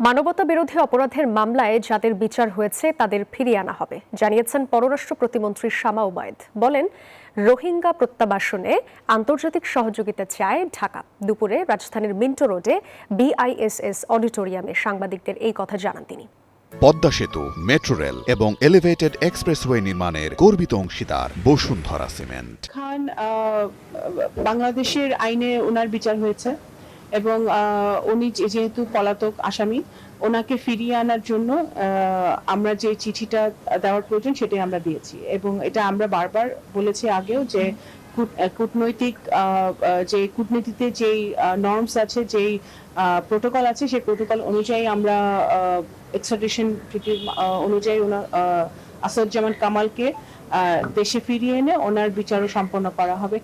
মানবতা বিরোধী অপরাধের মামলায় যাদের বিচার হয়েছে তাদের ফিরিয়ে আনা হবে, জানিয়েছেন পররাষ্ট্র প্রতিমন্ত্রী শামা ওবায়দ। বলেন, রোহিঙ্গা প্রত্যাবাসনে আন্তর্জাতিক সহযোগিতা চায় ঢাকা। দুপুরে রাজধানীর মিন্টো রোডে বিআইএসএস অডিটোরিয়ামে সাংবাদিকদের এই কথা জানান তিনি। পদ্মা সেতু, মেট্রো রেল এবং এলিভেটেড এক্সপ্রেসওয়ে নির্মাণের গর্বিত অংশীদার বসুন্ধরা সিমেন্ট। খান বাংলাদেশের আইনে ওনার বিচার হয়েছে এবং উনি যেহেতু পলাতক আসামি, ওনাকে ফিরিয়ে আনার জন্য আমরা যে চিঠিটা দেওয়ার প্রয়োজন সেটাই আমরা দিয়েছি। এবং এটা আমরা বারবার বলেছি আগেও যে কূটনৈতিক যে কূটনীতিতে যেই নর্মস আছে, যেই প্রোটোকল আছে, সেই প্রোটোকল অনুযায়ী আমরা এক্সট্রাডিশন ট্রিটি অনুযায়ী ওনার আসাদুজ্জামান কামালকে দেশে ফিরিয়ে এনে ওনার বিচারও সম্পন্ন করা হবে।